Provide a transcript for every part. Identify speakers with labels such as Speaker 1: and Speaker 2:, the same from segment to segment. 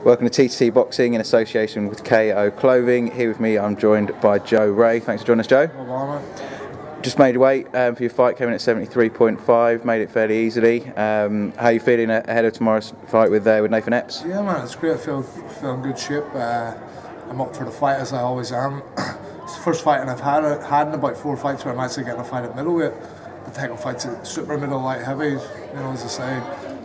Speaker 1: Welcome to TTC Boxing in association with KO Clothing. Here with me, I'm joined by Joe Rea. Thanks for joining us, Joe. Just made weight for your fight, came in at 73.5, made it fairly easily. How are you feeling ahead of tomorrow's fight with Nathan Epps?
Speaker 2: Yeah, man, it's great. I feel in good shape. I'm up for the fight as I always am. It's the first fight I've had in about 4 fights where I'm actually getting a fight at middleweight. The taking fights at super middle, light heavy. As I say,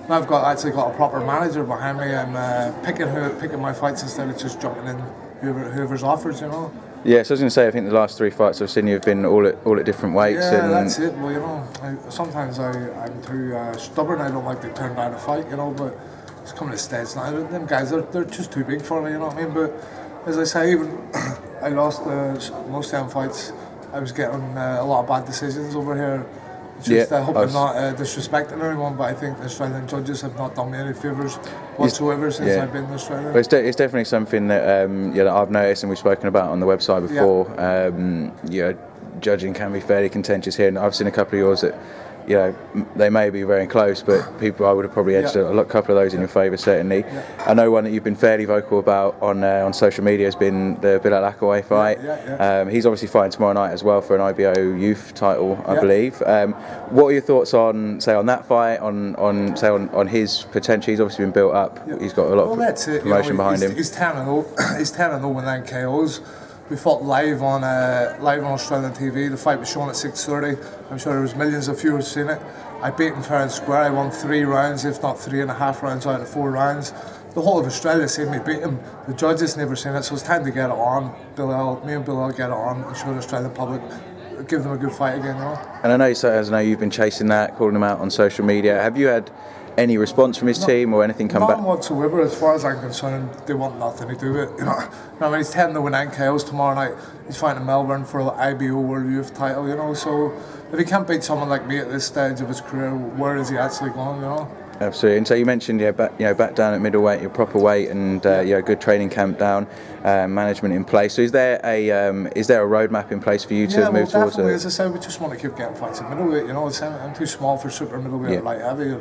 Speaker 2: now I've actually got a proper manager behind me. I'm picking my fights instead of just jumping in whoever's offers.
Speaker 1: Yeah, so I was going to say, I think the last 3 fights I've seen you've been all at different weights.
Speaker 2: Yeah, that's it. Well, sometimes I'm too stubborn. I don't like to turn down a fight, but it's coming to stage now. Them guys, they're just too big for me, you know what I mean? But as I say, even I lost most of them fights. I was getting a lot of bad decisions over here. Just, I hope I'm not disrespecting anyone, but I think the Australian judges have not done me any favours whatsoever since I've been in Australia.
Speaker 1: Well, it's definitely something that that I've noticed and we've spoken about on the website before. Judging can be fairly contentious here, and I've seen a couple of yours that they may be very close, but I would have probably edged a couple of those in your favour, certainly. I know one that you've been fairly vocal about on social media has been the Bilal Akkawy fight. He's obviously fighting tomorrow night as well for an IBO youth title, I believe. What are your thoughts on that fight, on his potential? He's obviously been built up. He's got a lot of promotion behind him.
Speaker 2: He's 10-0. He's 10-0 with 9 KOs. We fought live on Australian TV. The fight was shown at 6:30. I'm sure there was millions of viewers seen it. I beat him fair and square. I won 3 rounds, if not 3.5 rounds out of 4 rounds. The whole of Australia seen me beat him. The judges never seen it, so it's time to get it on. Me and Bilal get it on and show the Australian public. Give them a good fight again,
Speaker 1: And I know you've been chasing that, calling him out on social media. Have you had any response from his team or anything come back?
Speaker 2: None whatsoever. As far as I'm concerned, they want nothing to do with it. I mean, he's 10-0 9 KOs tomorrow night. He's fighting in Melbourne for the IBO World Youth title. So if he can't beat someone like me at this stage of his career, where is he actually going?
Speaker 1: Absolutely. And so you mentioned back down at middleweight, your proper weight, and good training camp down, management in place. So is there a roadmap in place for you to move towards?
Speaker 2: Definitely. As I said, we just want to keep getting fights at middleweight. I'm too small for super middleweight or light heavy.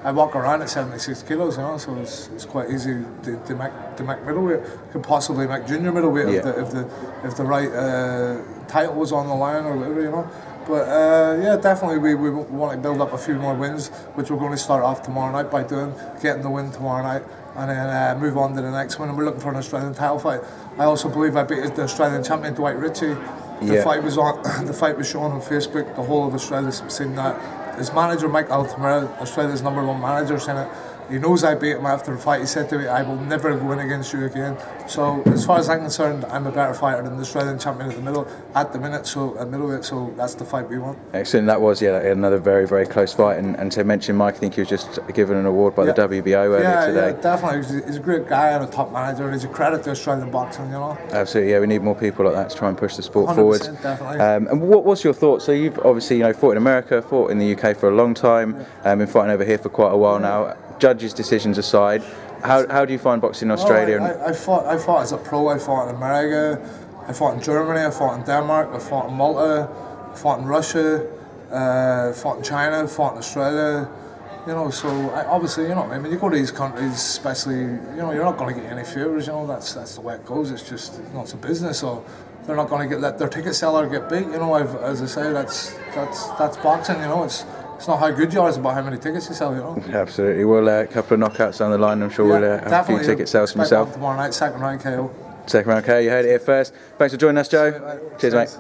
Speaker 2: I walk around at 76 kilos, so it's quite easy to make middleweight. Could possibly make junior middleweight if the right title was on the line or whatever, But definitely we want to build up a few more wins, which we're going to start off tomorrow night by getting the win tomorrow night, and then move on to the next one. And we're looking for an Australian title fight. I also believe I beat the Australian champion Dee Why. The fight was on. The fight was shown on Facebook. The whole of Australia's seen that. His manager, Mike Altamira, Australia's #1 manager, saying it. He knows I beat him after the fight. He said to me, "I will never go in against you again." So, as far as I'm concerned, I'm a better fighter than the Australian champion at the minute. So, at middleweight, so that's the fight we want.
Speaker 1: Excellent. That was another very, very close fight. And to mention Mike, I think he was just given an award by the WBO earlier today.
Speaker 2: Yeah, definitely. He's a great guy and a top manager. And he's a credit to Australian boxing.
Speaker 1: Absolutely. Yeah, we need more people like that to try and push the sport forward.
Speaker 2: Definitely.
Speaker 1: And what's your thoughts? So you've obviously fought in America, fought in the UK for a long time, been fighting over here for quite a while now. Judges' decisions aside, how do you find boxing in Australia?
Speaker 2: I fought as a pro. I fought in America, I fought in Germany, I fought in Denmark, I fought in Malta, I fought in Russia, fought in China, fought in Australia. So obviously, I mean, you go to these countries, especially, you're not going to get any favours. That's the way it goes. It's just, it's a business. So they're not going to let their ticket seller get beat. As I say, that's boxing. It's not how good you are, it's about how many tickets you sell,
Speaker 1: Absolutely. Well, a couple of knockouts down the line, I'm sure we'll have a few ticket sales from yourself.
Speaker 2: Tomorrow night, second round KO.
Speaker 1: Second round KO, you heard it here first. Thanks for joining us, Joe. Cheers, mate.